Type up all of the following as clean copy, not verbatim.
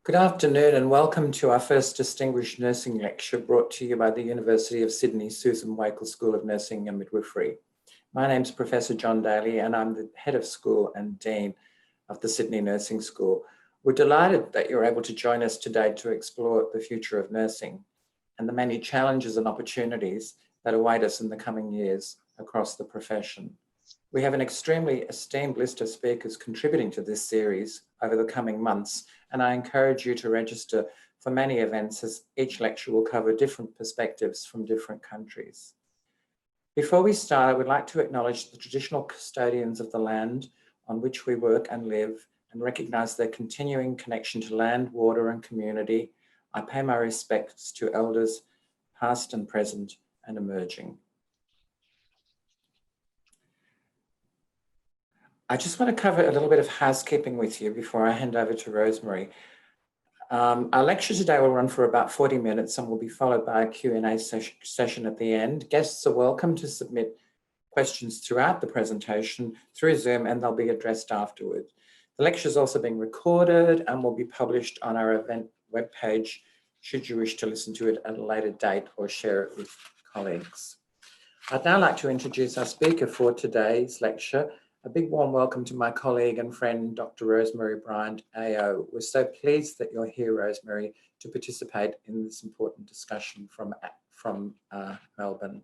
Good afternoon and welcome to our first Distinguished Nursing Lecture brought to you by the University of Sydney Susan Wakel School of Nursing and Midwifery. My name's Professor John Daly and I'm the Head of School and Dean of the Sydney Nursing School. We're delighted that you're able to join us today to explore the future of nursing and the many challenges and opportunities that await us in the coming years across the profession. We have an extremely esteemed list of speakers contributing to this series over the coming months, and I encourage you to register for many events as each lecture will cover different perspectives from different countries. Before we start, I would like to acknowledge the traditional custodians of the land on which we work and live and recognise their continuing connection to land, water and community. I pay my respects to elders past and present and emerging. I just want to cover a little bit of housekeeping with you before I hand over to Rosemary. Our lecture today will run for about 40 minutes and will be followed by a Q&A session at the end. Guests are welcome to submit questions throughout the presentation through Zoom and they'll be addressed afterward. The lecture is also being recorded and will be published on our event webpage should you wish to listen to it at a later date or share it with colleagues. I'd now like to introduce our speaker for today's lecture. A big warm welcome to my colleague and friend, Dr. Rosemary Bryant, AO. We're so pleased that you're here, Rosemary, to participate in this important discussion from Melbourne.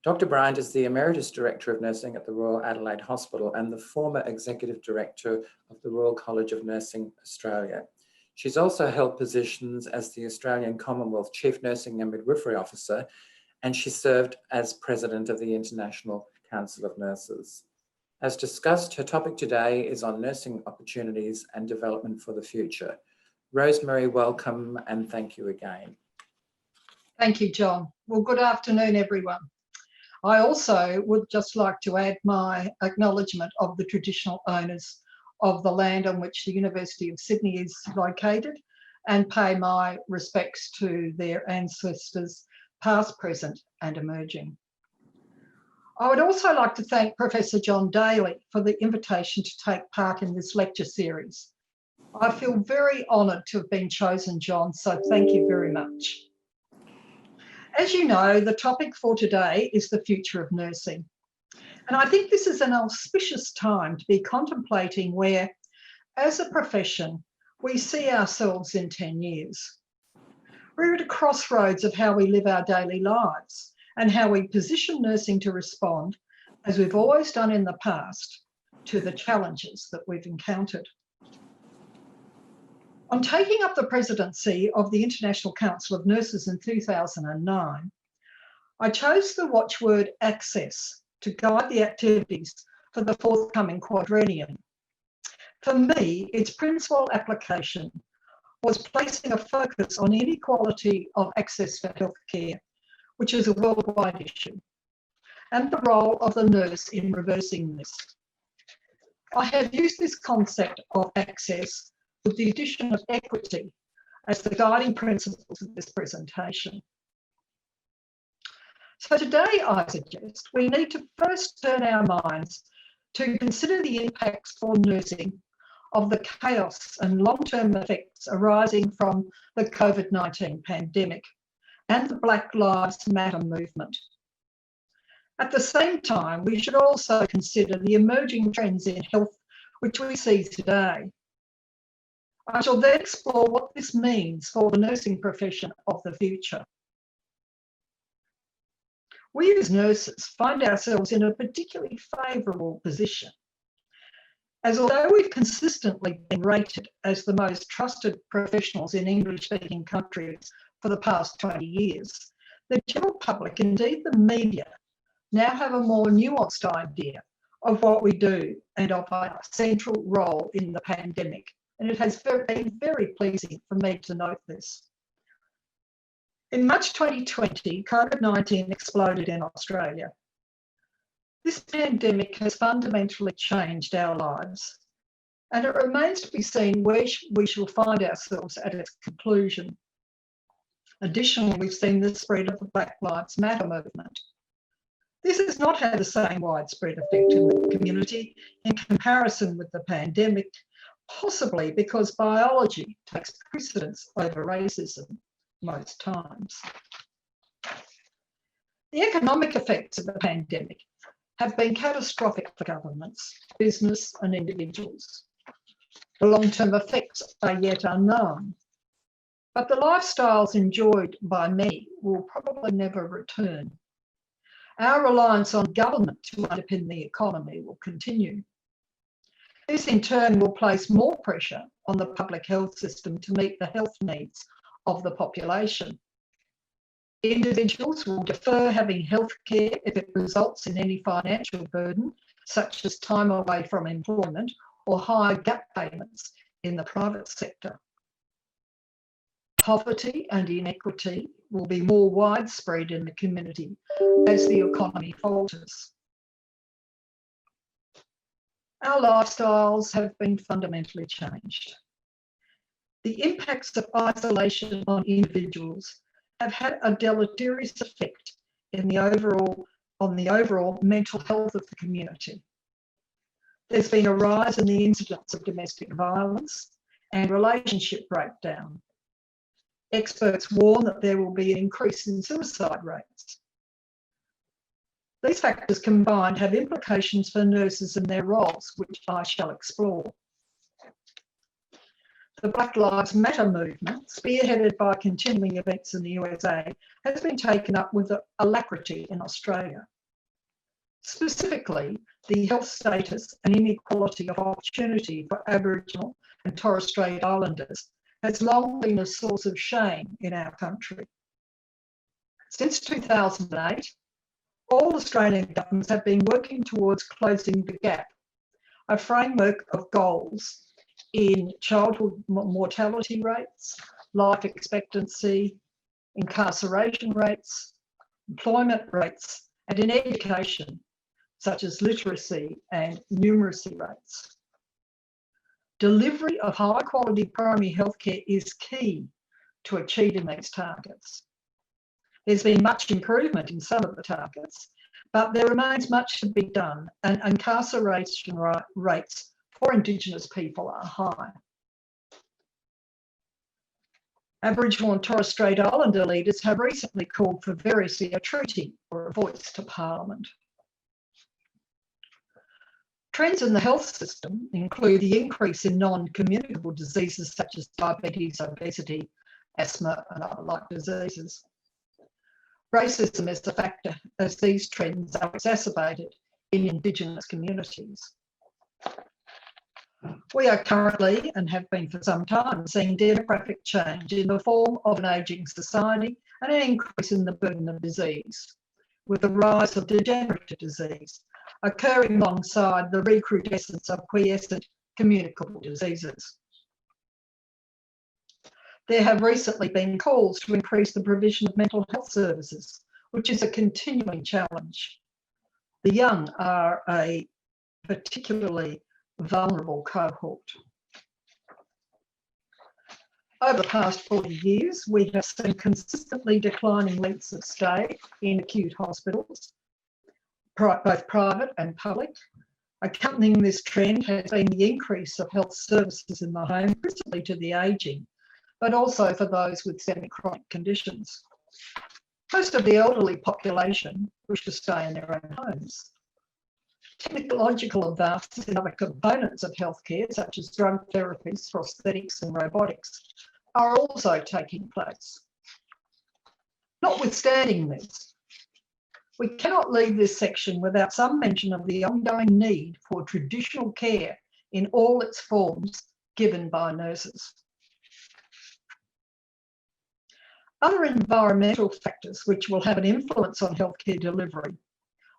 Dr. Bryant is the Emeritus Director of Nursing at the Royal Adelaide Hospital and the former Executive Director of the Royal College of Nursing Australia. She's also held positions as the Australian Commonwealth Chief Nursing and Midwifery Officer, and she served as President of the International Council of Nurses. As discussed, her topic today is on nursing opportunities and development for the future. Rosemary, welcome and thank you again. Thank you, John. Well, good afternoon, everyone. I also would just like to add my acknowledgement of the traditional owners of the land on which the University of Sydney is located and pay my respects to their ancestors, past, present and emerging. I would also like to thank Professor John Daly for the invitation to take part in this lecture series. I feel very honoured to have been chosen, John, so thank you very much. As you know, the topic for today is the future of nursing. And I think this is an auspicious time to be contemplating where, as a profession, we see ourselves in 10 years. We're at a crossroads of how we live our daily lives and how we position nursing to respond, as we've always done in the past, to the challenges that we've encountered. On taking up the presidency of the International Council of Nurses in 2009, I chose the watchword access to guide the activities for the forthcoming quadrennium. For me, its principal application was placing a focus on inequality of access for healthcare, which is a worldwide issue, and the role of the nurse in reversing this. I have used this concept of access with the addition of equity as the guiding principles of this presentation. So today, I suggest we need to first turn our minds to consider the impacts for nursing of the chaos and long-term effects arising from the COVID-19 pandemic and the Black Lives Matter movement. At the same time, we should also consider the emerging trends in health which we see today. I shall then explore what this means for the nursing profession of the future. We as nurses find ourselves in a particularly favourable position, as although we've consistently been rated as the most trusted professionals in English-speaking countries for the past 20 years, the general public, indeed the media, now have a more nuanced idea of what we do and of our central role in the pandemic. And it has been very pleasing for me to note this. In March 2020, COVID-19 exploded in Australia. This pandemic has fundamentally changed our lives, and it remains to be seen where we shall find ourselves at its conclusion. Additionally, we've seen the spread of the Black Lives Matter movement. This has not had the same widespread effect in the community in comparison with the pandemic, possibly because biology takes precedence over racism most times. The economic effects of the pandemic have been catastrophic for governments, business and individuals. The long-term effects are yet unknown, but the lifestyles enjoyed by many will probably never return. Our reliance on government to underpin the economy will continue. This in turn will place more pressure on the public health system to meet the health needs of the population. Individuals will defer having health care if it results in any financial burden, such as time away from employment or high gap payments in the private sector. Poverty and inequity will be more widespread in the community as the economy falters. Our lifestyles have been fundamentally changed. The impacts of isolation on individuals have had a deleterious effect on the overall mental health of the community. There's been a rise in the incidence of domestic violence and relationship breakdown. Experts warn that there will be an increase in suicide rates. These factors combined have implications for nurses and their roles, which I shall explore. The Black Lives Matter movement, spearheaded by continuing events in the USA, has been taken up with alacrity in Australia. Specifically, the health status and inequality of opportunity for Aboriginal and Torres Strait Islanders has long been a source of shame in our country. Since 2008, all Australian governments have been working towards closing the gap, a framework of goals in childhood mortality rates, life expectancy, incarceration rates, employment rates, and in education, such as literacy and numeracy rates. Delivery of high quality primary healthcare is key to achieving these targets. There's been much improvement in some of the targets, but there remains much to be done, and incarceration rates for Indigenous people are high. Aboriginal and Torres Strait Islander leaders have recently called for variously a treaty or a voice to Parliament. Trends in the health system include the increase in non-communicable diseases such as diabetes, obesity, asthma, and other like diseases. Racism is a factor as these trends are exacerbated in Indigenous communities. We are currently, and have been for some time, seeing demographic change in the form of an ageing society and an increase in the burden of disease, with the rise of degenerative disease occurring alongside the recrudescence of quiescent communicable diseases. There have recently been calls to increase the provision of mental health services, which is a continuing challenge. The young are a particularly vulnerable cohort. Over the past 40 years, we have seen consistently declining lengths of stay in acute hospitals, both private and public. Accompanying this trend has been the increase of health services in the home, principally to the ageing, but also for those with semi-chronic conditions. Most of the elderly population wish to stay in their own homes. Technological advances in other components of healthcare, such as drug therapies, prosthetics, and robotics, are also taking place. Notwithstanding this, we cannot leave this section without some mention of the ongoing need for traditional care in all its forms given by nurses. Other environmental factors which will have an influence on healthcare delivery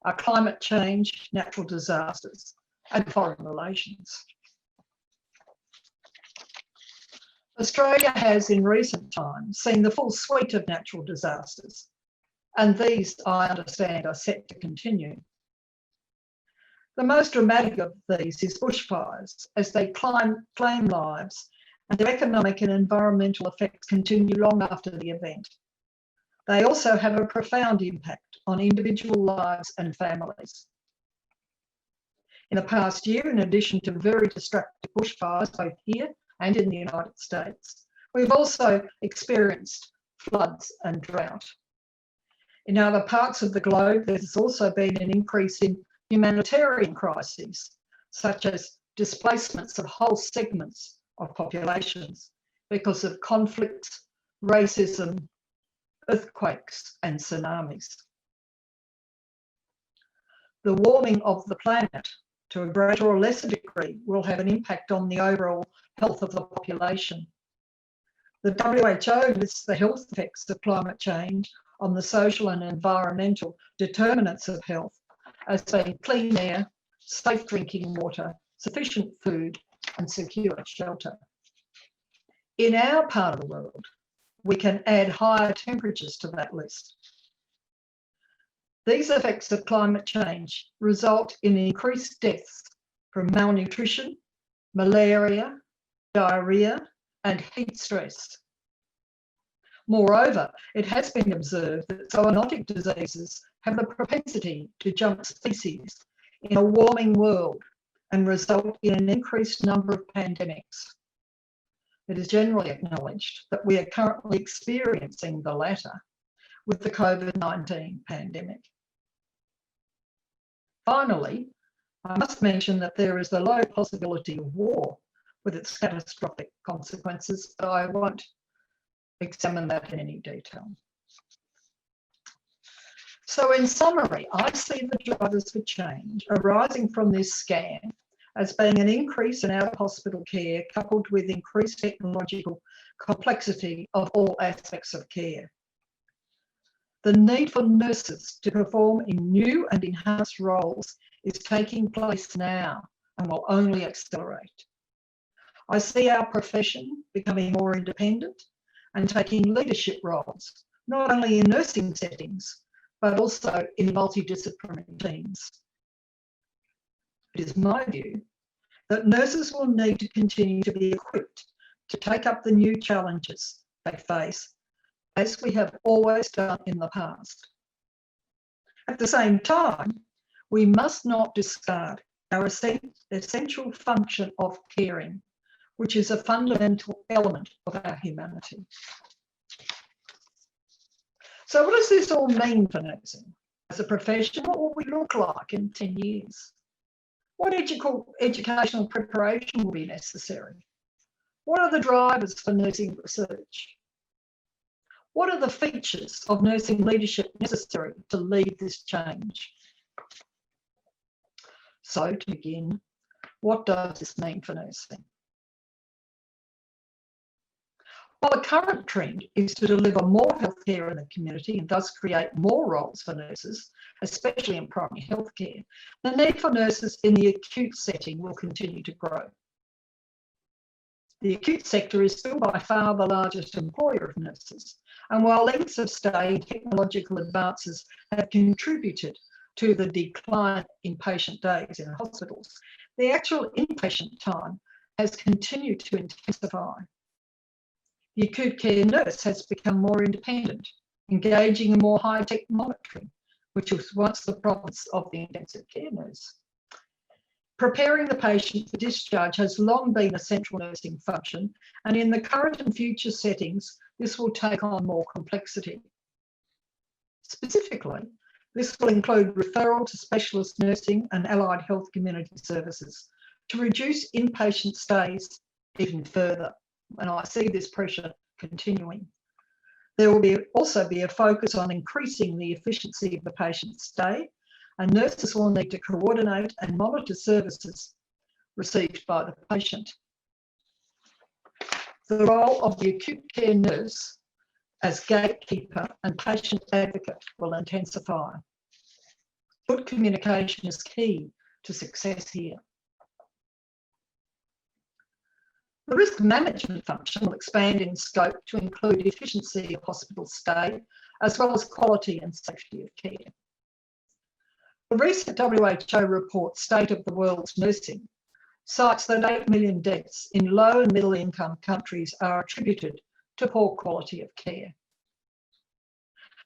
are climate change, natural disasters, and foreign relations. Australia has in recent times seen the full suite of natural disasters, and these, I understand, are set to continue. The most dramatic of these is bushfires, as they claim lives, and their economic and environmental effects continue long after the event. They also have a profound impact on individual lives and families. In the past year, in addition to very destructive bushfires, both here and in the United States, we've also experienced floods and drought. In other parts of the globe, there's also been an increase in humanitarian crises, such as displacements of whole segments of populations because of conflicts, racism, earthquakes, and tsunamis. The warming of the planet, to a greater or lesser degree, will have an impact on the overall health of the population. The WHO lists the health effects of climate change on the social and environmental determinants of health as being clean air, safe drinking water, sufficient food, and secure shelter. In our part of the world, we can add higher temperatures to that list. These effects of climate change result in increased deaths from malnutrition, malaria, diarrhea, and heat stress. Moreover, it has been observed that zoonotic diseases have the propensity to jump species in a warming world and result in an increased number of pandemics. It is generally acknowledged that we are currently experiencing the latter with the COVID-19 pandemic. Finally, I must mention that there is the low possibility of war with its catastrophic consequences, but I won't examine that in any detail. So in summary, I see the drivers for change arising from this scan as being an increase in out-of-hospital care coupled with increased technological complexity of all aspects of care. The need for nurses to perform in new and enhanced roles is taking place now and will only accelerate. I see our profession becoming more independent and taking leadership roles, not only in nursing settings, but also in multidisciplinary teams. It is my view that nurses will need to continue to be equipped to take up the new challenges they face, as we have always done in the past. At the same time, we must not discard our essential function of caring, which is a fundamental element of our humanity. So what does this all mean for nursing? As a profession, what will we look like in 10 years? What educational preparation will be necessary? What are the drivers for nursing research? What are the features of nursing leadership necessary to lead this change? So to begin, what does this mean for nursing? While the current trend is to deliver more healthcare in the community and thus create more roles for nurses, especially in primary healthcare, the need for nurses in the acute setting will continue to grow. The acute sector is still by far the largest employer of nurses, and while lengths of stay and technological advances have contributed to the decline in patient days in hospitals, the actual inpatient time has continued to intensify. The acute care nurse has become more independent, engaging in more high-tech monitoring, which was once the province of the intensive care nurse. Preparing the patient for discharge has long been a central nursing function, and in the current and future settings, this will take on more complexity. Specifically, this will include referral to specialist nursing and allied health community services to reduce inpatient stays even further, and I see this pressure continuing. There will also be a focus on increasing the efficiency of the patient's stay, and nurses will need to coordinate and monitor services received by the patient. The role of the acute care nurse as gatekeeper and patient advocate will intensify. Good communication is key to success here. The risk management function will expand in scope to include efficiency of hospital stay, as well as quality and safety of care. The recent WHO report, State of the World's Nursing, cites that 8 million deaths in low and middle income countries are attributed to poor quality of care.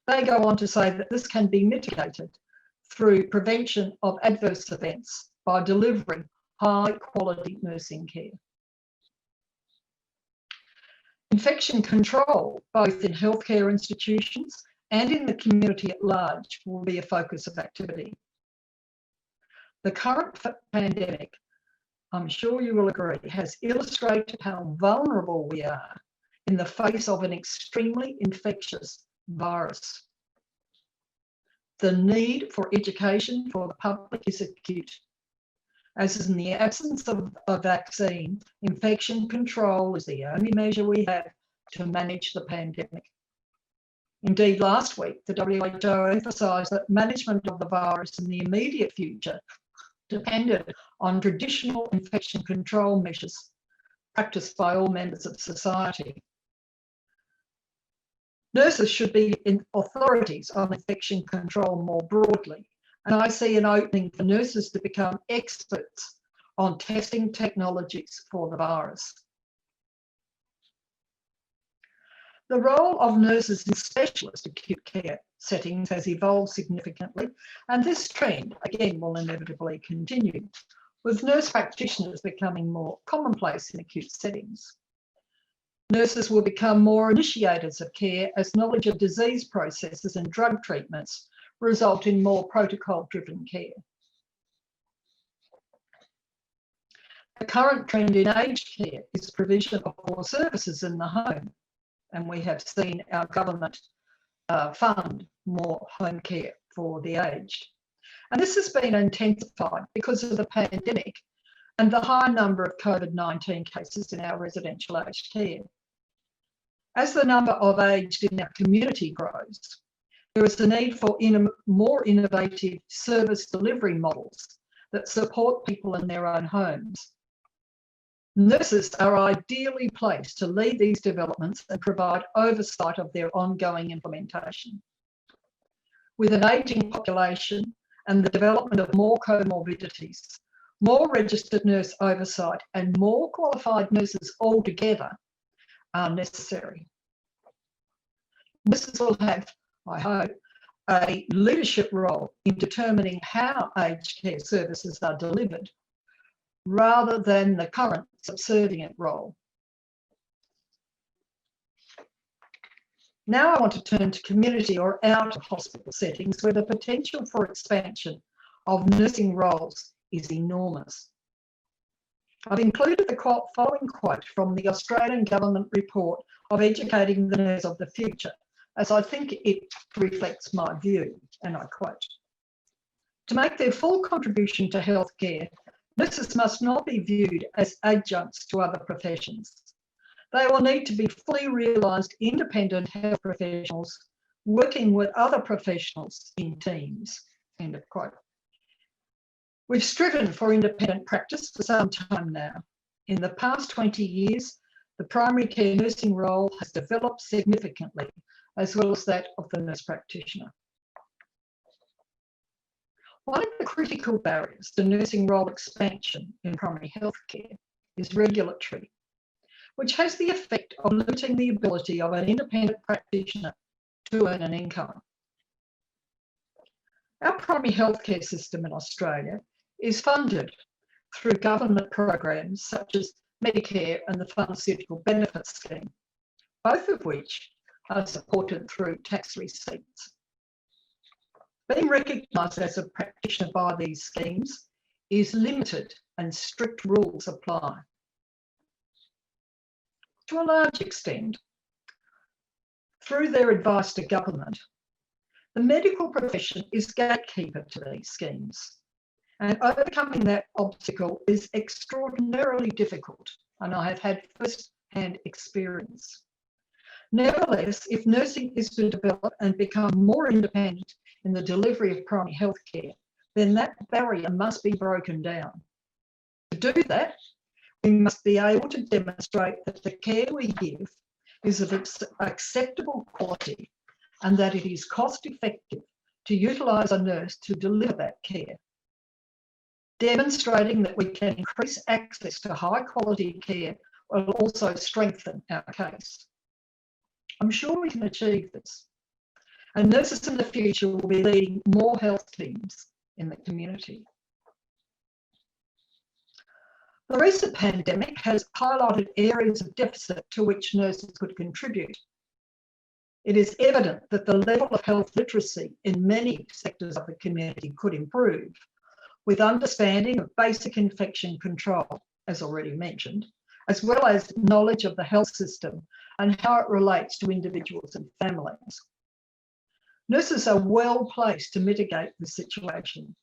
They go on to say that this can be mitigated through prevention of adverse events by delivering high quality nursing care. Infection control, both in healthcare institutions and in the community at large, will be a focus of activity. The current pandemic, I'm sure you will agree, has illustrated how vulnerable we are in the face of an extremely infectious virus. The need for education for the public is acute, as in the absence of a vaccine, infection control is the only measure we have to manage the pandemic. Indeed, last week, the WHO emphasised that management of the virus in the immediate future depended on traditional infection control measures practiced by all members of society. Nurses should be authorities on infection control more broadly, and I see an opening for nurses to become experts on testing technologies for the virus. The role of nurses in specialist acute care settings has evolved significantly, and this trend, again, will inevitably continue, with nurse practitioners becoming more commonplace in acute settings. Nurses will become more initiators of care as knowledge of disease processes and drug treatments result in more protocol-driven care. The current trend in aged care is provision of more services in the home, and we have seen our government fund more home care for the aged. And this has been intensified because of the pandemic and the high number of COVID-19 cases in our residential aged care. As the number of aged in our community grows, there is a need for more innovative service delivery models that support people in their own homes. Nurses are ideally placed to lead these developments and provide oversight of their ongoing implementation. With an ageing population and the development of more comorbidities, more registered nurse oversight and more qualified nurses altogether are necessary. Nurses will have, I hope, a leadership role in determining how aged care services are delivered, rather than the current subservient role. Now I want to turn to community or out of hospital settings where the potential for expansion of nursing roles is enormous. I've included the following quote from the Australian Government report of Educating the Nurse of the Future, as I think it reflects my view, and I quote, "To make their full contribution to healthcare, nurses must not be viewed as adjuncts to other professions. They will need to be fully realised independent health professionals working with other professionals in teams." End of quote. We've striven for independent practice for some time now. In the past 20 years, the primary care nursing role has developed significantly, as well as that of the nurse practitioner. One of the critical barriers to nursing role expansion in primary health care is regulatory, which has the effect of limiting the ability of an independent practitioner to earn an income. Our primary healthcare system in Australia is funded through government programs such as Medicare and the Pharmaceutical Benefits Scheme, both of which are supported through tax receipts. Being recognised as a practitioner by these schemes is limited and strict rules apply. To a large extent, through their advice to government, the medical profession is gatekeeper to these schemes, and overcoming that obstacle is extraordinarily difficult, and I have had first-hand experience. Nevertheless, if nursing is to develop and become more independent in the delivery of primary health care, then that barrier must be broken down. To do that, we must be able to demonstrate that the care we give is of acceptable quality and that it is cost effective to utilise a nurse to deliver that care. Demonstrating that we can increase access to high quality care will also strengthen our case. I'm sure we can achieve this. And nurses in the future will be leading more health teams in the community. The recent pandemic has highlighted areas of deficit to which nurses could contribute. It is evident that the level of health literacy in many sectors of the community could improve, with understanding of basic infection control, as already mentioned, as well as knowledge of the health system and how it relates to individuals and families. Nurses are well placed to mitigate this situation.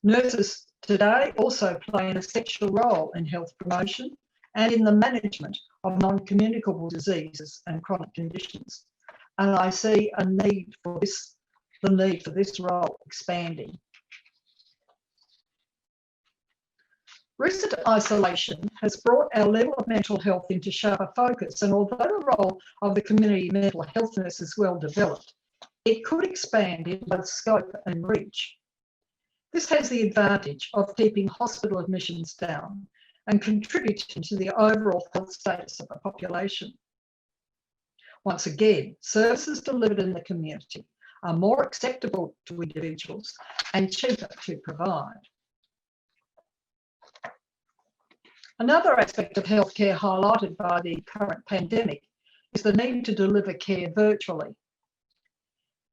Nurses today also play an essential role in health promotion and in the management of non-communicable diseases and chronic conditions. And I see the need for this role expanding. Recent isolation has brought our level of mental health into sharper focus, and although the role of the community mental health nurse is well developed, it could expand in both scope and reach. This has the advantage of keeping hospital admissions down and contributing to the overall health status of the population. Once again, services delivered in the community are more acceptable to individuals and cheaper to provide. Another aspect of healthcare highlighted by the current pandemic is the need to deliver care virtually.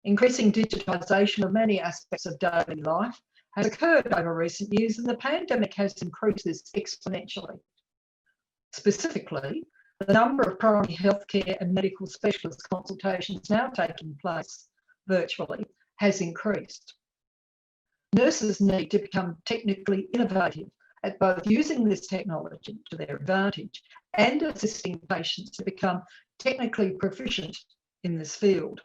Increasing digitisation of many aspects of daily life has occurred over recent years, and the pandemic has increased this exponentially. Specifically, the number of primary healthcare and medical specialist consultations now taking place virtually has increased. Nurses need to become technically innovative at both using this technology to their advantage and assisting patients to become technically proficient in this field.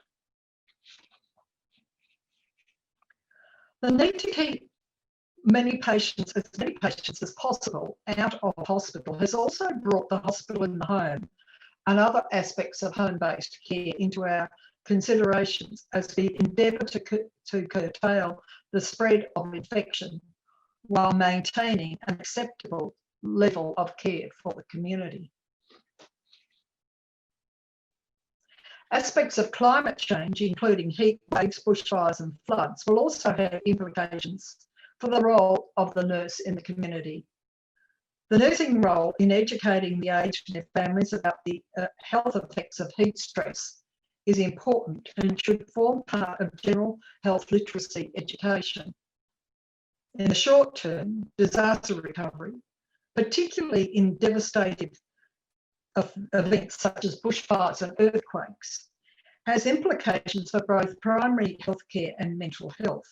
The need to keep as many patients as possible out of hospital has also brought the hospital in the home and other aspects of home-based care into our considerations as we endeavour to curtail the spread of infection while maintaining an acceptable level of care for the community. Aspects of climate change, including heat waves, bushfires and floods, will also have implications for the role of the nurse in the community. The nursing role in educating the aged and their families about the health effects of heat stress is important and should form part of general health literacy education. In the short term, disaster recovery, particularly in devastating events such as bushfires and earthquakes, has implications for both primary healthcare and mental health.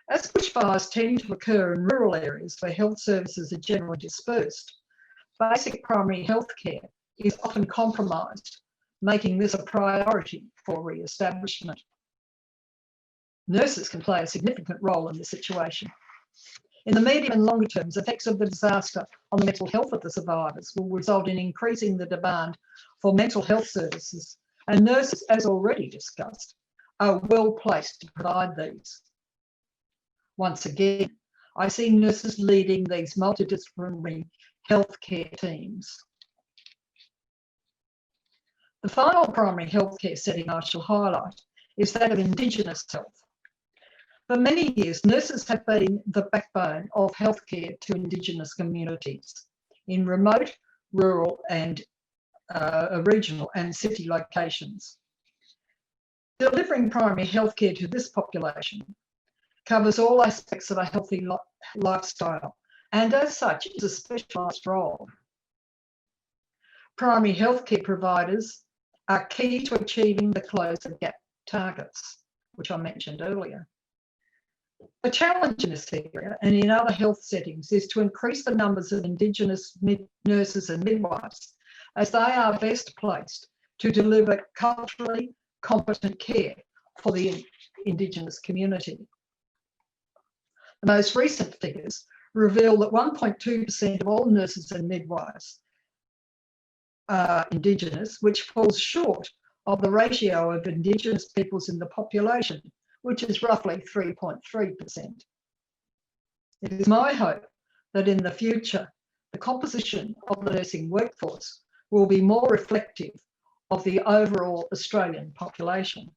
As bushfires tend to occur in rural areas where health services are generally dispersed, basic primary health care is often compromised, making this a priority for re-establishment. Nurses can play a significant role in this situation. In the medium and longer terms, effects of the disaster on the mental health of the survivors will result in increasing the demand for mental health services, and nurses, as already discussed, are well placed to provide these. Once again, I see nurses leading these multidisciplinary healthcare teams. The final primary healthcare setting I shall highlight is that of Indigenous health. For many years, nurses have been the backbone of healthcare to Indigenous communities in remote, rural and regional and city locations. Delivering primary healthcare to this population covers all aspects of a healthy lifestyle and as such is a specialised role. Primary healthcare providers are key to achieving the close of gap targets, which I mentioned earlier. The challenge in this area and in other health settings is to increase the numbers of Indigenous nurses and midwives, as they are best placed to deliver culturally competent care for the Indigenous community. The most recent figures reveal that 1.2% of all nurses and midwives are Indigenous, which falls short of the ratio of Indigenous peoples in the population, which is roughly 3.3%. It is my hope that in the future, the composition of the nursing workforce will be more reflective of the overall Australian population.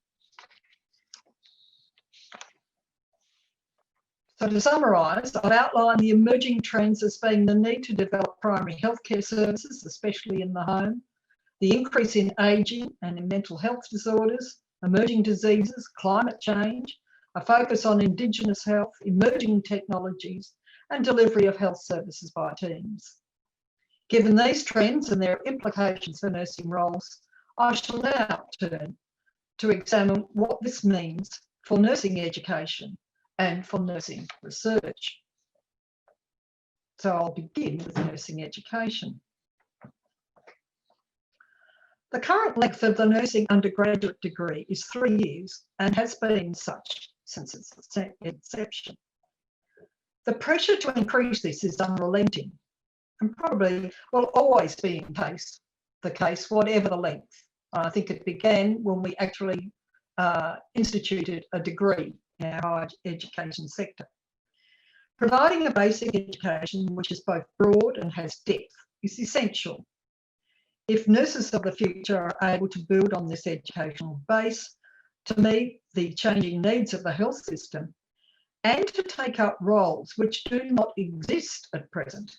So to summarise, I've outlined the emerging trends as being the need to develop primary healthcare services, especially in the home, the increase in ageing and in mental health disorders, emerging diseases, climate change, a focus on Indigenous health, emerging technologies, and delivery of health services by teams. Given these trends and their implications for nursing roles, I shall now turn to examine what this means for nursing education and for nursing research. So I'll begin with nursing education. The current length of the nursing undergraduate degree is 3 years and has been such since its inception. The pressure to increase this is unrelenting and probably will always be the case, whatever the length. I think it began when we actually instituted a degree in our higher education sector. Providing a basic education which is both broad and has depth is essential. If nurses of the future are able to build on this educational base to meet the changing needs of the health system and to take up roles which do not exist at present,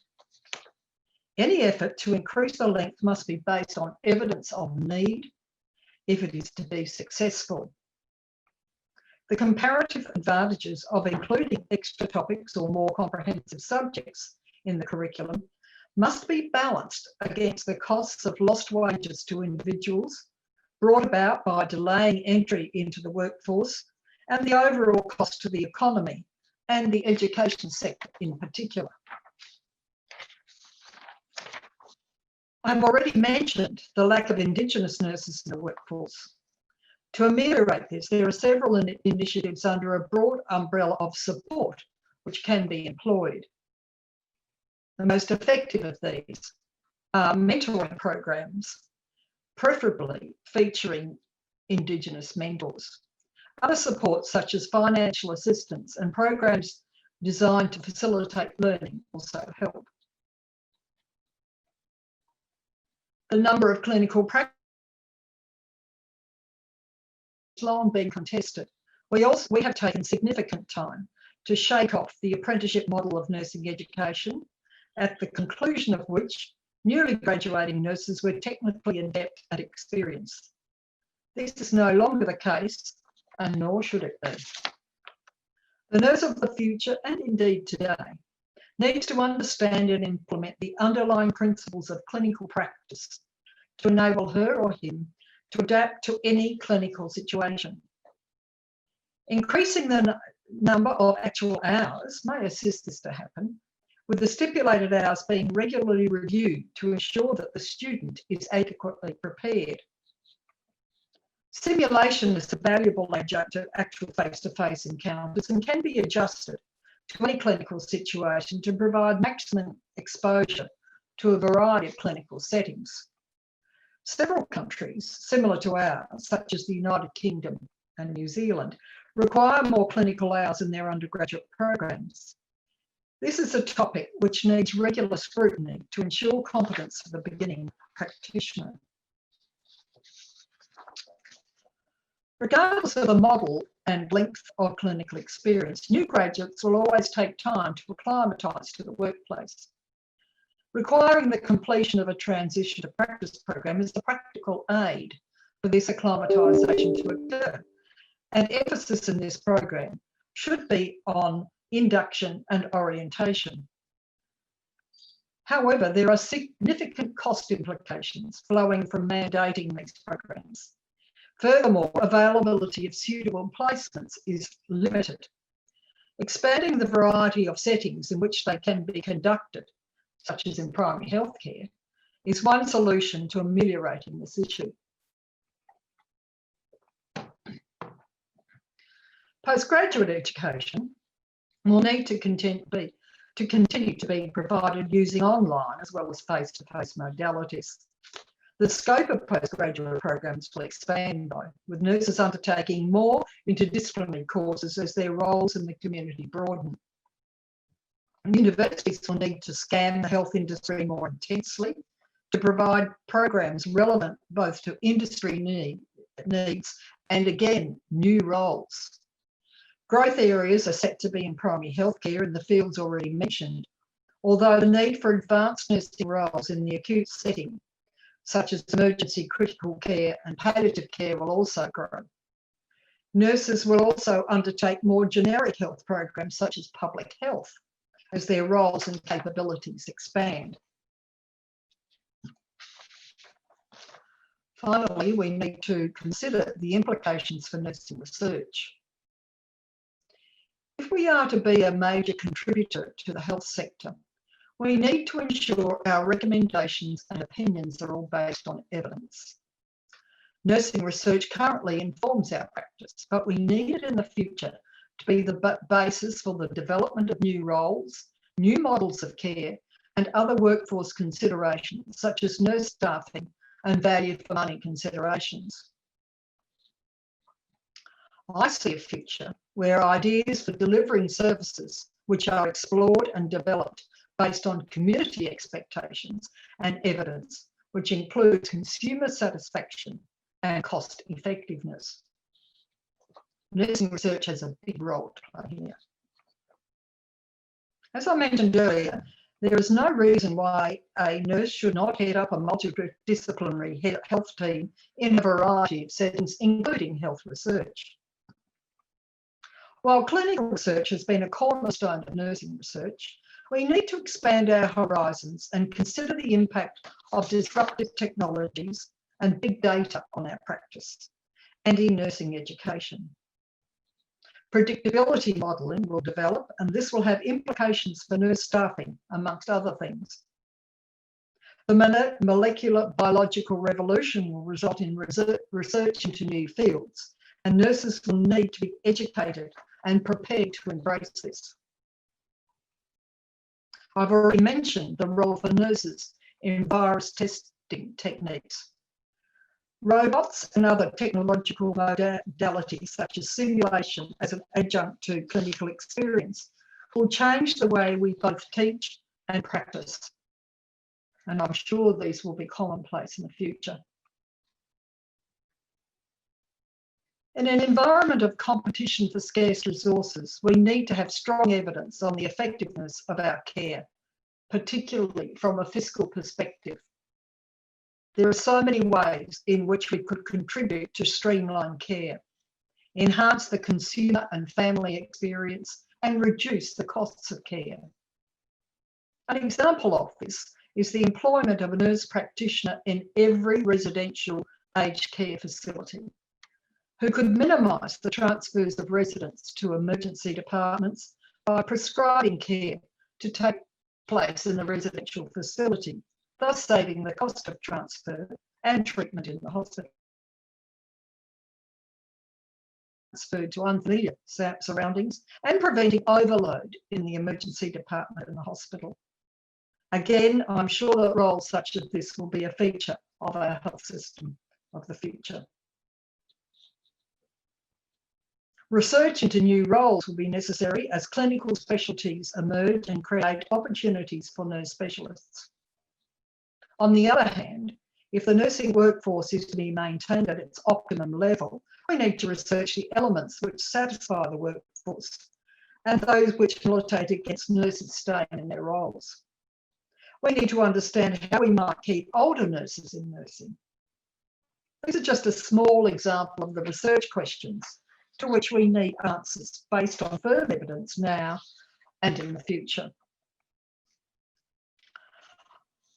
any effort to increase the length must be based on evidence of need if it is to be successful. The comparative advantages of including extra topics or more comprehensive subjects in the curriculum must be balanced against the costs of lost wages to individuals brought about by delaying entry into the workforce and the overall cost to the economy and the education sector in particular. I've already mentioned the lack of Indigenous nurses in the workforce. To ameliorate this, there are several initiatives under a broad umbrella of support which can be employed. The most effective of these are mentoring programs, preferably featuring Indigenous mentors. Other supports such as financial assistance and programs designed to facilitate learning also help. The number of clinical practices has long been contested. We have taken significant time to shake off the apprenticeship model of nursing education, at the conclusion of which newly graduating nurses were technically adept and experienced. This is no longer the case, and nor should it be. The nurse of the future, and indeed today, needs to understand and implement the underlying principles of clinical practice to enable her or him to adapt to any clinical situation. Increasing the number of actual hours may assist this to happen, with the stipulated hours being regularly reviewed to ensure that the student is adequately prepared. Simulation is a valuable adjunct to actual face-to-face encounters and can be adjusted to any clinical situation to provide maximum exposure to a variety of clinical settings. Several countries, similar to ours, such as the United Kingdom and New Zealand, require more clinical hours in their undergraduate programs. This is a topic which needs regular scrutiny to ensure competence for the beginning practitioner. Regardless of the model and length of clinical experience, new graduates will always take time to acclimatise to the workplace. Requiring the completion of a transition to practice program is the practical aid for this acclimatisation to occur. And emphasis in this program should be on induction and orientation. However, there are significant cost implications flowing from mandating these programs. Furthermore, availability of suitable placements is limited. Expanding the variety of settings in which they can be conducted, such as in primary healthcare, is one solution to ameliorating this issue. Postgraduate education will need to continue to be provided using online as well as face-to-face modalities. The scope of postgraduate programs will expand, though, with nurses undertaking more interdisciplinary courses as their roles in the community broaden. Universities will need to scan the health industry more intensely to provide programs relevant both to industry needs and, again, new roles. Growth areas are set to be in primary healthcare in the fields already mentioned, although the need for advanced nursing roles in the acute setting, such as emergency critical care and palliative care, will also grow. Nurses will also undertake more generic health programs such as public health as their roles and capabilities expand. Finally, we need to consider the implications for nursing research. If we are to be a major contributor to the health sector, we need to ensure our recommendations and opinions are all based on evidence. Nursing research currently informs our practice, but we need it in the future to be the basis for the development of new roles, new models of care, and other workforce considerations, such as nurse staffing and value for money considerations. I see a future where ideas for delivering services which are explored and developed based on community expectations and evidence, which includes consumer satisfaction and cost effectiveness. Nursing research has a big role to play here. As I mentioned earlier, there is no reason why a nurse should not head up a multidisciplinary health team in a variety of settings, including health research. While clinical research has been a cornerstone of nursing research, we need to expand our horizons and consider the impact of disruptive technologies and big data on our practice and in nursing education. Predictability modelling will develop, and this will have implications for nurse staffing, amongst other things. The molecular biological revolution will result in research into new fields, and nurses will need to be educated and prepared to embrace this. I've already mentioned the role for nurses in virus testing techniques. Robots and other technological modalities, such as simulation as an adjunct to clinical experience, will change the way we both teach and practice. And I'm sure these will be commonplace in the future. In an environment of competition for scarce resources, we need to have strong evidence on the effectiveness of our care, particularly from a fiscal perspective. There are so many ways in which we could contribute to streamline care, enhance the consumer and family experience, and reduce the costs of care. An example of this is the employment of a nurse practitioner in every residential aged care facility, who could minimise the transfers of residents to emergency departments by prescribing care to take place in the residential facility, thus saving the cost of transfer and treatment in the hospital. Transferred to unfamiliar surroundings and preventing overload in the emergency department in the hospital. Again, I'm sure that roles such as this will be a feature of our health system of the future. Research into new roles will be necessary as clinical specialties emerge and create opportunities for nurse specialists. On the other hand, if the nursing workforce is to be maintained at its optimum level, we need to research the elements which satisfy the workforce and those which militate against nurses staying in their roles. We need to understand how we might keep older nurses in nursing. These are just a small example of the research questions to which we need answers based on firm evidence now and in the future.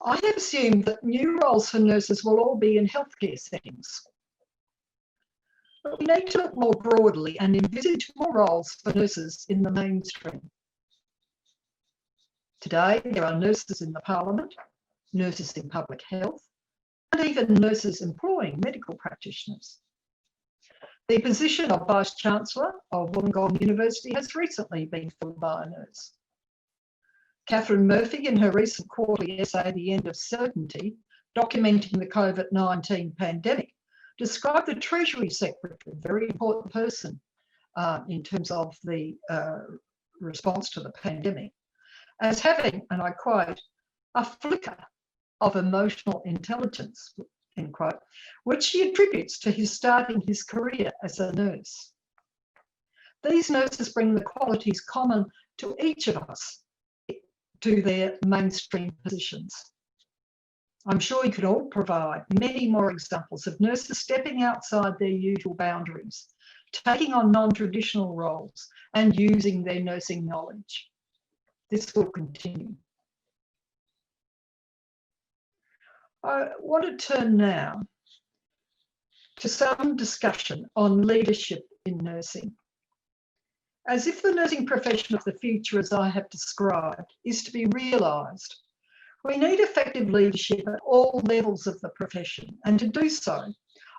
I have assumed that new roles for nurses will all be in healthcare settings. But we need to look more broadly and envisage more roles for nurses in the mainstream. Today, there are nurses in the Parliament, nurses in public health, and even nurses employing medical practitioners. The position of Vice-Chancellor of Wollongong University has recently been filled by a nurse. Catherine Murphy, in her recent quarterly essay, The End of Certainty, documenting the COVID-19 pandemic, described the Treasury Secretary, a very important person in terms of the response to the pandemic, as having, and I quote, a flicker of emotional intelligence, end quote, which she attributes to his starting his career as a nurse. These nurses bring the qualities common to each of us to their mainstream positions. I'm sure you could all provide many more examples of nurses stepping outside their usual boundaries, taking on non-traditional roles and using their nursing knowledge. This will continue. I want to turn now to some discussion on leadership in nursing. As if the nursing profession of the future, as I have described, is to be realised, we need effective leadership at all levels of the profession, and to do so,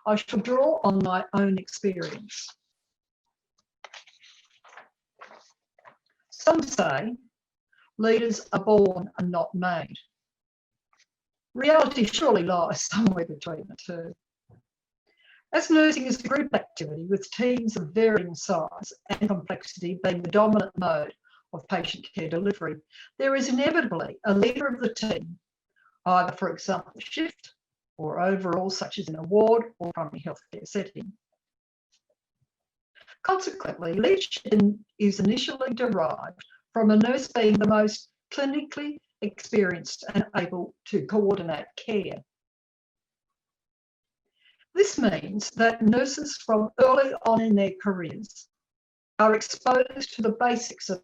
I shall draw on my own experience. Some say leaders are born and not made. Reality surely lies somewhere between the two. As nursing is a group activity with teams of varying size and complexity being the dominant mode of patient care delivery, there is inevitably a leader of the team, either, for example, shift or overall, such as in a ward or primary healthcare setting. Consequently, leadership is initially derived from a nurse being the most clinically experienced and able to coordinate care. This means that nurses from early on in their careers are exposed to the basics of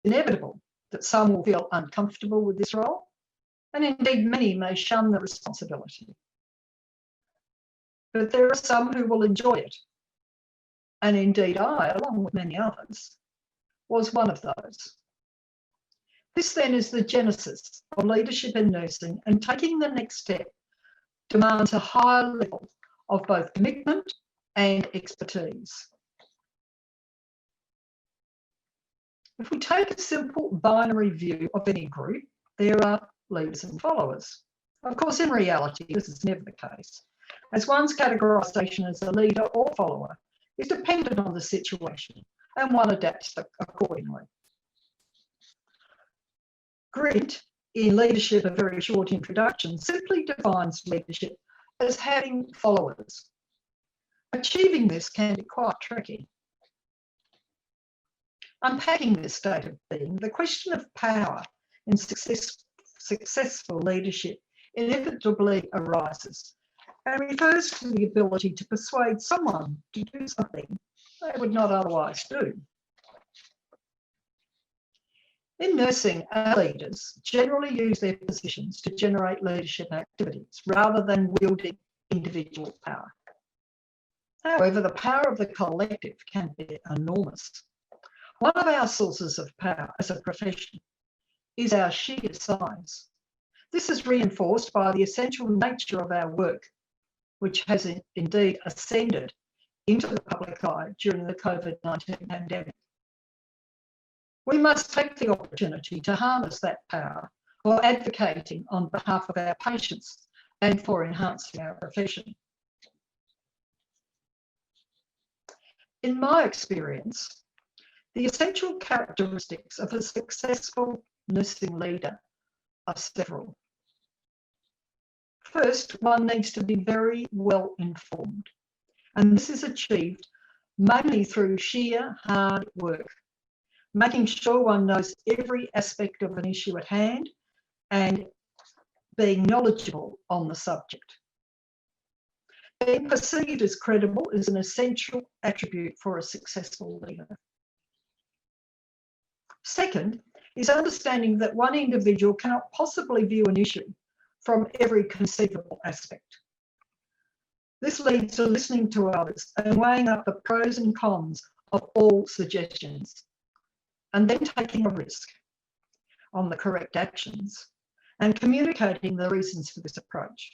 inevitable that some will feel uncomfortable with this role, and indeed many may shun the responsibility. But there are some who will enjoy it, and indeed I, along with many others, was one of those. This then is the genesis of leadership in nursing, and taking the next step demands a higher level of both commitment and expertise. If we take a simple binary view of any group, there are leaders and followers. Of course, in reality, this is never the case, as one's categorisation as a leader or follower is dependent on the situation, and one adapts accordingly. Grit in Leadership, a very short introduction, simply defines leadership as having followers. Achieving this can be quite tricky. Unpacking this state of being, the question of power in successful leadership inevitably arises and refers to the ability to persuade someone to do something they would not otherwise do. In nursing, our leaders generally use their positions to generate leadership activities rather than wielding individual power. However, the power of the collective can be enormous. One of our sources of power as a profession is our sheer size. This is reinforced by the essential nature of our work, which has indeed ascended into the public eye during the COVID-19 pandemic. We must take the opportunity to harness that power while advocating on behalf of our patients and for enhancing our profession. In my experience, the essential characteristics of a successful nursing leader are several. First, one needs to be very well informed, and this is achieved mainly through sheer hard work, making sure one knows every aspect of an issue at hand and being knowledgeable on the subject. Being perceived as credible is an essential attribute for a successful leader. Second is understanding that one individual cannot possibly view an issue from every conceivable aspect. This leads to listening to others and weighing up the pros and cons of all suggestions, and then taking a risk on the correct actions and communicating the reasons for this approach.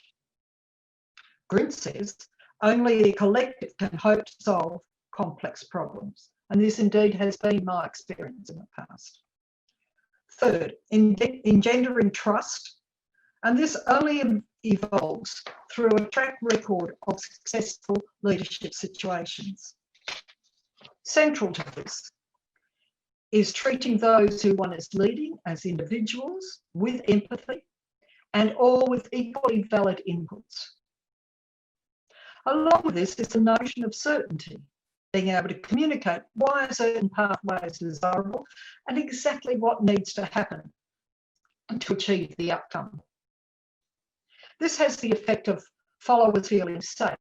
Grit says only a collective can hope to solve complex problems, and this indeed has been my experience in the past. Third, engendering trust, and this only evolves through a track record of successful leadership situations. Central to this is treating those who one is leading as individuals with empathy and all with equally valid inputs. Along with this is the notion of certainty, being able to communicate why a certain pathway is desirable and exactly what needs to happen to achieve the outcome. This has the effect of followers feeling safe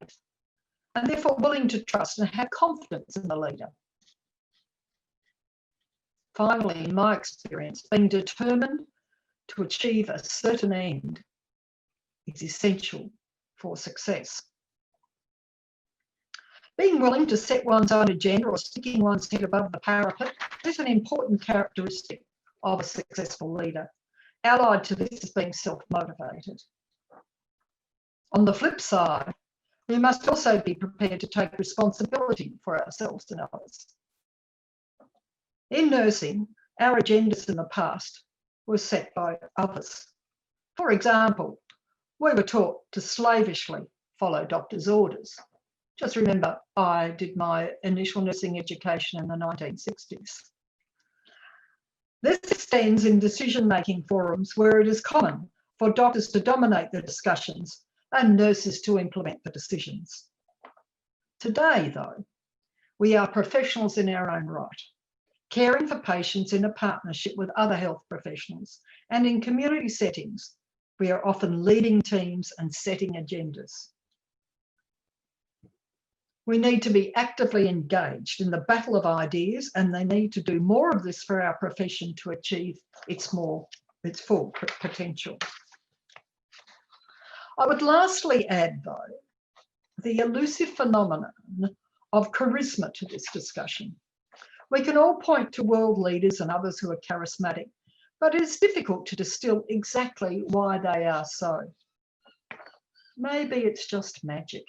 and therefore willing to trust and have confidence in the leader. Finally, in my experience, being determined to achieve a certain end is essential for success. Being willing to set one's own agenda or sticking one's head above the parapet is an important characteristic of a successful leader. Allied to this is being self-motivated. On the flip side, we must also be prepared to take responsibility for ourselves and others. In nursing, our agendas in the past were set by others. For example, we were taught to slavishly follow doctors' orders. Just remember, I did my initial nursing education in the 1960s. This extends in decision-making forums where it is common for doctors to dominate the discussions and nurses to implement the decisions. Today, though, we are professionals in our own right, caring for patients in a partnership with other health professionals, and in community settings, we are often leading teams and setting agendas. We need to be actively engaged in the battle of ideas, and they need to do more of this for our profession to achieve its full potential. I would lastly add, though, the elusive phenomenon of charisma to this discussion. We can all point to world leaders and others who are charismatic, but it is difficult to distill exactly why they are so. Maybe it's just magic.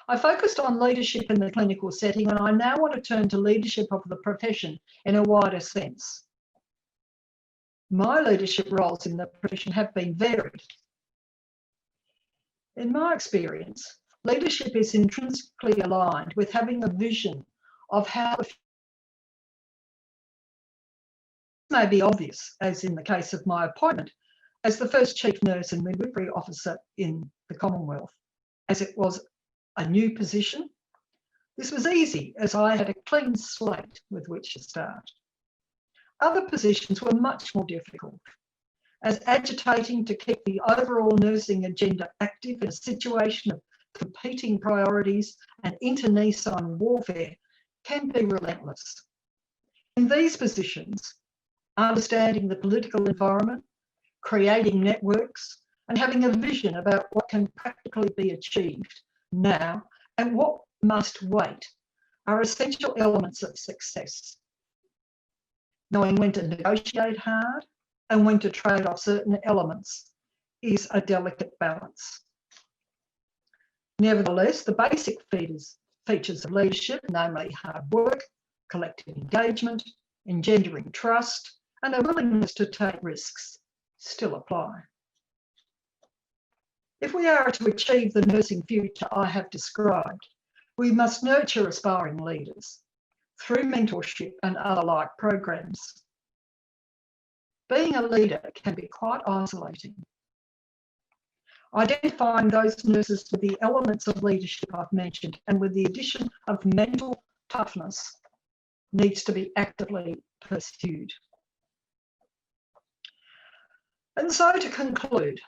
I focused on leadership in the clinical setting, and I now want to turn to leadership of the profession in a wider sense. My leadership roles in the profession have been varied. In my experience, leadership is intrinsically aligned with having a vision of how it may be obvious, as in the case of my appointment as the first chief nurse and midwifery officer in the Commonwealth, as it was a new position. This was easy as I had a clean slate with which to start. Other positions were much more difficult, as agitating to keep the overall nursing agenda active in a situation of competing priorities and internecine warfare can be relentless. In these positions, understanding the political environment, creating networks, and having a vision about what can practically be achieved now and what must wait are essential elements of success. Knowing when to negotiate hard and when to trade off certain elements is a balance. Nevertheless, the basic features of leadership, namely hard work, collective engagement, engendering trust, and a willingness to take risks, still apply. If we are to achieve the nursing future I have described, we must nurture aspiring leaders through mentorship and other like programs. Being a leader can be quite isolating. Identifying those nurses with the elements of leadership I've mentioned and with the addition of mental toughness needs to be actively pursued. And so to conclude,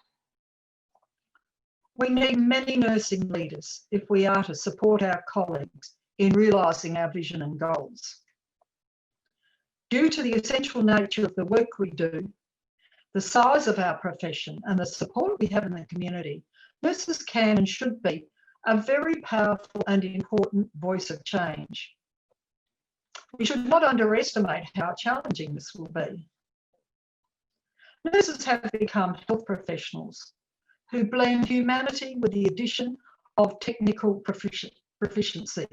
we need many nursing leaders if we are to support our colleagues in realising our vision and goals. Due to the essential nature of the work we do, the size of our profession and the support we have in the community, nurses can and should be a very powerful and important voice of change. We should not underestimate how challenging this will be. Nurses have become health professionals who blend humanity with the addition of technical proficiency.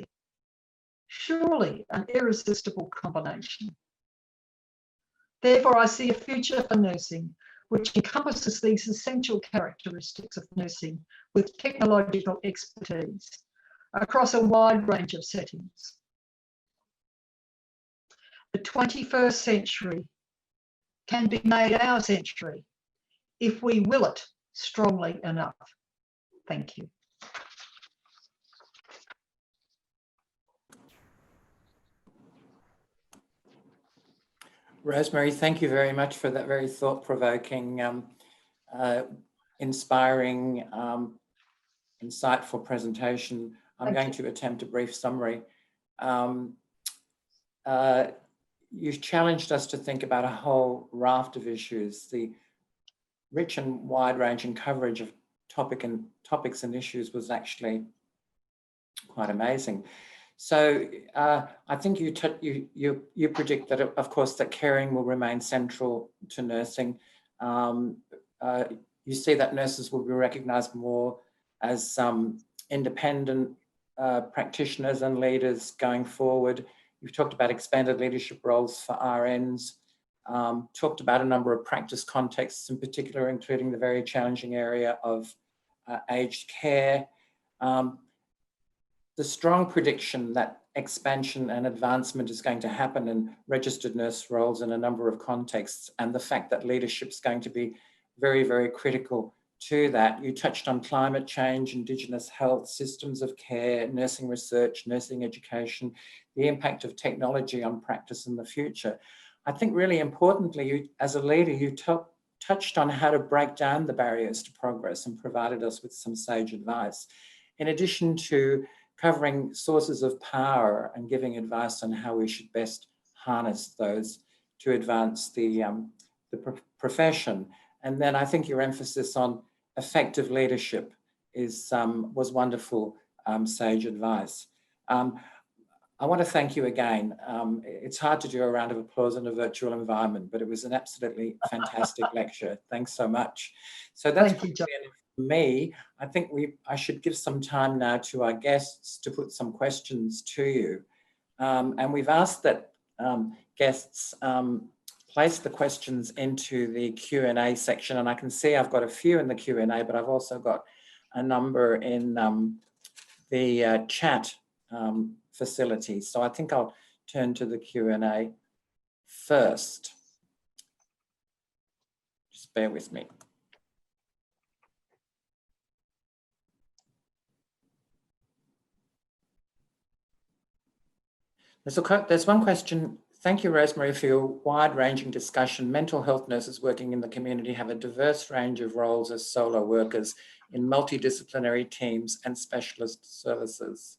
Surely an irresistible combination. Therefore, I see a future for nursing which encompasses these essential characteristics of nursing with technological expertise across a wide range of settings. The 21st century can be made our century if we will it strongly enough. Thank you. Rosemary, thank you very much for that very thought-provoking, inspiring, insightful presentation. I'm going to attempt a brief summary. You've challenged us to think about a whole raft of issues. The rich and wide-ranging coverage of topics and issues was actually quite amazing. So I think you predict that, of course, that caring will remain central to nursing. You see that nurses will be recognised more as independent practitioners and leaders going forward. You've talked about expanded leadership roles for RNs, talked about a number of practice contexts in particular, including the very challenging area of aged care. The strong prediction that expansion and advancement is going to happen in registered nurse roles in a number of contexts, and the fact that leadership is going to be very, very critical to that. You touched on climate change, Indigenous health, systems of care, nursing research, nursing education, the impact of technology on practice in the future. I think really importantly, you, as a leader, you touched on how to break down the barriers to progress and provided us with some sage advice. In addition to covering sources of power and giving advice on how we should best harness those to advance the profession. And then I think your emphasis on effective leadership was wonderful, sage advice. I want to thank you again. It's hard to do a round of applause in a virtual environment, but it was an absolutely fantastic lecture. Thanks so much. So that's for me. I think I should give some time now to our guests to put some questions to you. And we've asked that guests place the questions into the Q&A section. And I can see I've got a few in the Q&A, but I've also got a number in the chat facility. So I think I'll turn to the Q&A first. Just bear with me. There's one question. Thank you, Rosemary, for your wide-ranging discussion. Mental health nurses working in the community have a diverse range of roles as solo workers in multidisciplinary teams and specialist services.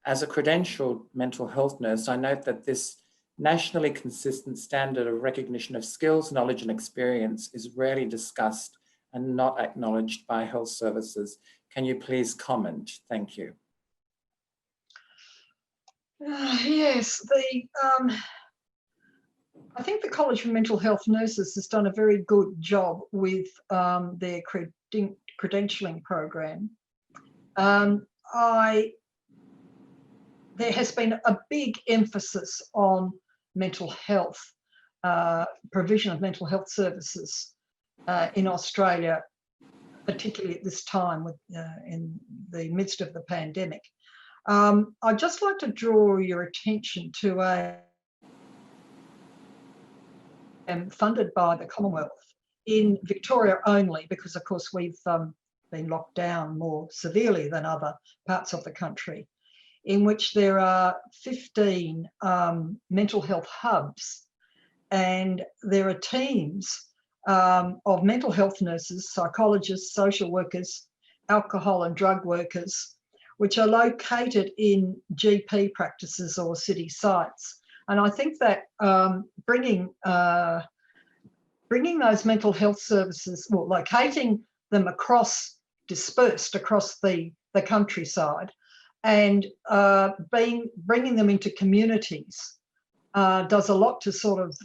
As a credentialed mental health nurse, I note that this nationally consistent standard of recognition of skills, knowledge, and experience is rarely discussed and not acknowledged by health services. Can you please comment? Thank you. Yes, I think the College of Mental Health Nurses has done a very good job with their credentialing program. There has been a big emphasis on mental health, provision of mental health services in Australia, particularly at this time in the midst of the pandemic. I'd just like to draw your attention to funded by the Commonwealth in Victoria only, because of course we've been locked down more severely than other parts of the country, in which there are 15 mental health hubs, and there are teams of mental health nurses, psychologists, social workers, alcohol and drug workers, which are located in GP practices or city sites. And I think that bringing those mental health services, well, locating them dispersed across the countryside, and bringing them into communities does a lot to sort of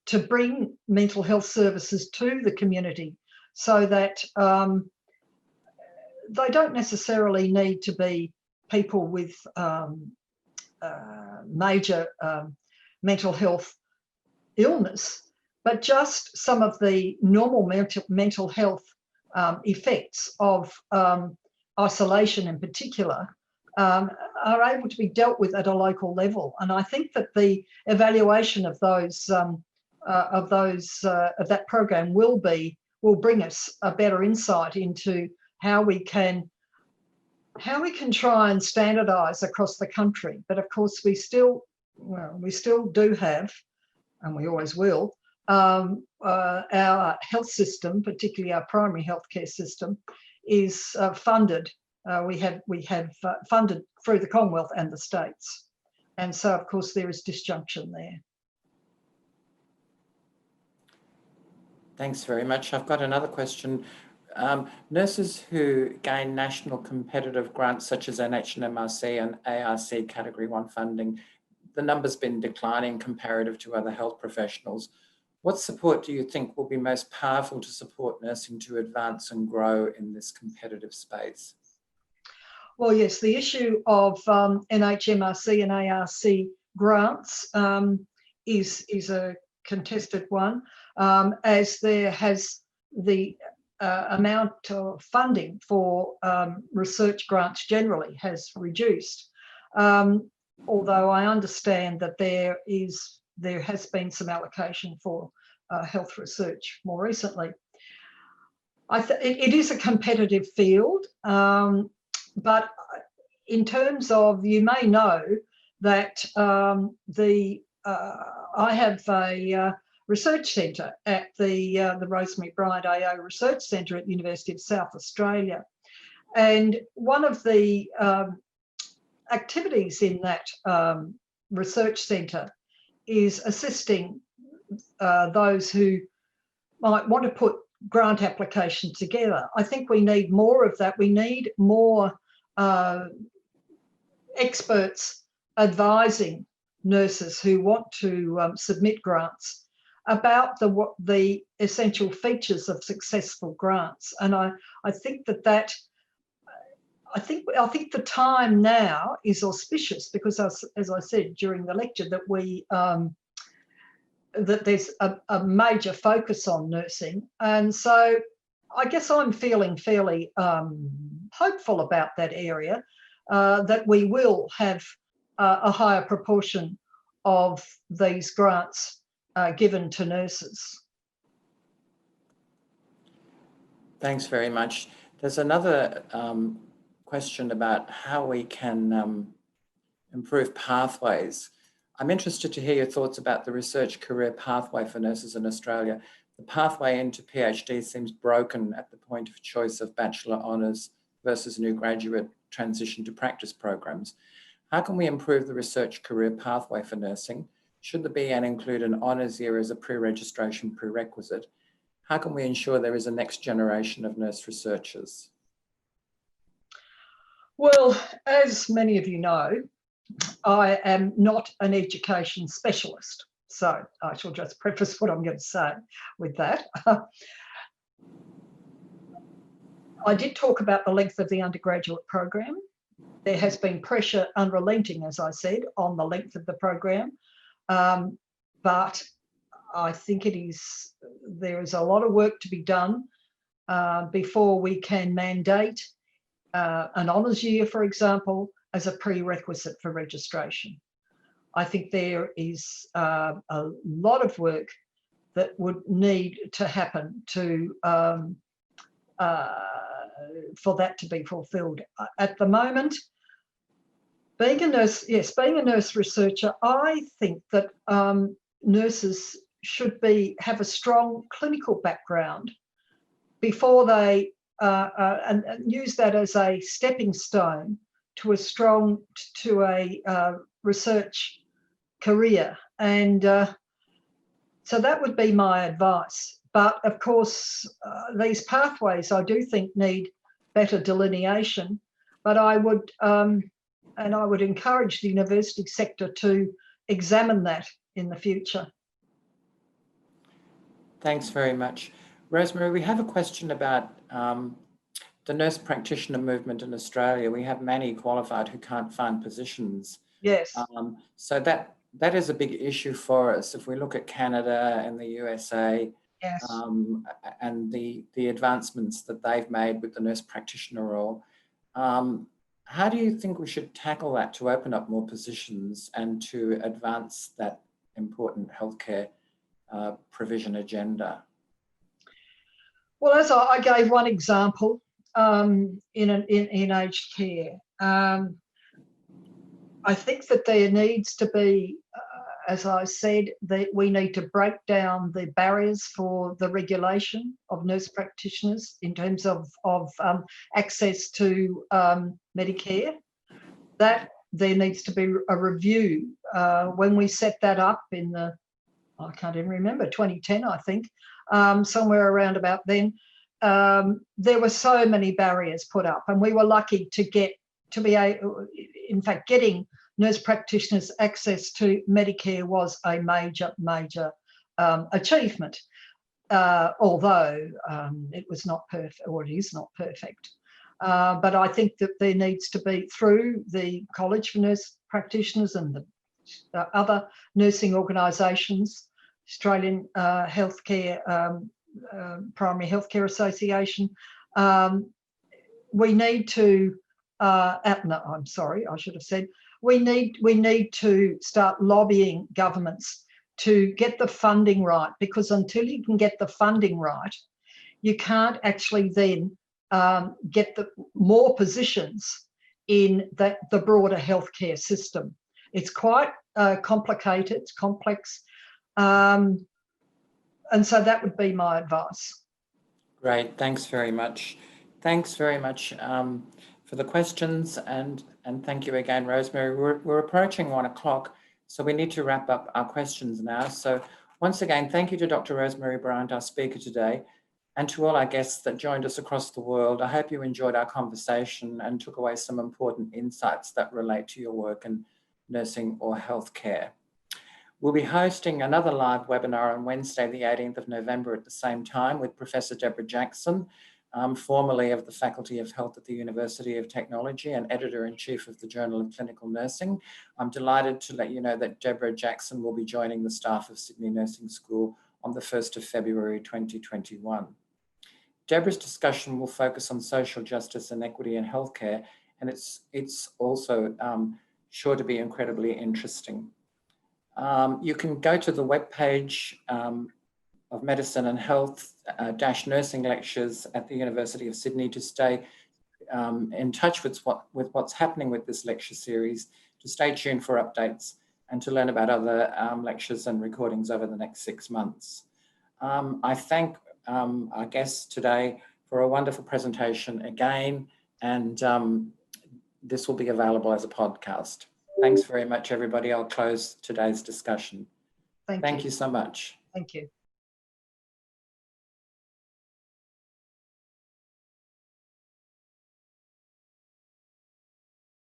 to bring mental health services to the community, so that they don't necessarily need to be people with major mental health illness, but just some of the normal mental health effects of isolation in particular are able to be dealt with at a local level. And I think that the evaluation of that program will be will bring us a better insight into how we can try and standardise across the country. But of course, we still do have, and we always will, our health system, particularly our primary healthcare system, is funded. We have funded through the Commonwealth and the states, and so of course there is disjunction there. Thanks very much. I've got another question. Nurses who gain national competitive grants such as NHMRC and ARC Category 1 funding, the number's been declining comparative to other health professionals. What support do you think will be most powerful to support nursing to advance and grow in this competitive space? Well, yes, the issue of NHMRC and ARC grants is a contested one, as there has the amount of funding for research grants generally has reduced. Although I understand that there has been some allocation for health research more recently. It is a competitive field, but in terms of, you may know that I have a research centre at the Rosemary Bryant AO Research Centre at the University of South Australia, and one of the activities in that research centre is assisting those who might want to put grant applications together. I think we need more of that. We need more experts advising nurses who want to submit grants about the essential features of successful grants. And I think that I think the time now is auspicious because, as I said during the lecture, that that there's a major focus on nursing, and so I guess I'm feeling fairly hopeful about that area, that we will have a higher proportion of these grants given to nurses. Thanks very much. There's another question about how we can improve pathways. I'm interested to hear your thoughts about the research career pathway for nurses in Australia. The pathway into PhD seems broken at the point of choice of bachelor honours versus new graduate transition to practice programs. How can we improve the research career pathway for nursing? Should there be and include an honours year as a pre-registration prerequisite? How can we ensure there is a next generation of nurse researchers? Well, as many of you know, I am not an education specialist, so I shall just preface what I'm going to say with that. I did talk about the length of the undergraduate program. There has been pressure unrelenting, as I said, on the length of the program, but I think there is a lot of work to be done before we can mandate an honours year, for example, as a prerequisite for registration. I think there is a lot of work that would need to happen for that to be fulfilled. At the moment, being a nurse researcher, I think that nurses should have a strong clinical background before they and use that as a stepping stone to a research career. And so that would be my advice. But of course, these pathways I do think need better delineation. But I would encourage the university sector to examine that in the future. Thanks very much. Rosemary, we have a question about the nurse practitioner movement in Australia. We have many qualified who can't find positions. Yes. So that is a big issue for us. If we look at Canada and the USA, yes. And the advancements that they've made with the nurse practitioner role, how do you think we should tackle that to open up more positions and to advance that important healthcare provision agenda? Well, as I gave one example in aged care, I think that there needs to be, as I said, that we need to break down the barriers for the regulation of nurse practitioners in terms of access to Medicare. That there needs to be a review. When we set that up in the, I can't even remember, 2010, I think, somewhere around about then, there were so many barriers put up, and we were lucky to be able, in fact, getting nurse practitioners access to Medicare was a major achievement, although it was not perfect, or it is not perfect. But I think that there needs to be, through the College for Nurse Practitioners and the other nursing organisations, Australian Healthcare, Primary Healthcare Association, we need to, no, I'm sorry, I should have said, we need to start lobbying governments to get the funding right, because until you can get the funding right, you can't actually then get the more positions in the broader healthcare system. It's quite complicated, it's complex, and so that would be my advice. Great, thanks very much. Thanks very much for the questions, and thank you again, Rosemary. We're approaching 1 o'clock, so we need to wrap up our questions now. So once again, thank you to Dr. Rosemary Bryant, our speaker today, and to all our guests that joined us across the world. I hope you enjoyed our conversation and took away some important insights that relate to your work in nursing or healthcare. We'll be hosting another live webinar on Wednesday, the 18th of November at the same time with Professor Deborah Jackson, formerly of the Faculty of Health at the University of Technology and Editor-in-Chief of the Journal of Clinical Nursing. I'm delighted to let you know that Deborah Jackson will be joining the staff of Sydney Nursing School on the 1st of February 2021. Deborah's discussion will focus on social justice and equity in healthcare, and it's also sure to be incredibly interesting. You can go to the webpage of Medicine and Health Nursing Lectures at the University of Sydney to stay in touch with what's happening with this lecture series, to stay tuned for updates and to learn about other lectures and recordings over the next 6 months. I thank our guests today for a wonderful presentation again, and this will be available as a podcast. Thanks very much, everybody. I'll close today's discussion. Thank you so much. Thank you.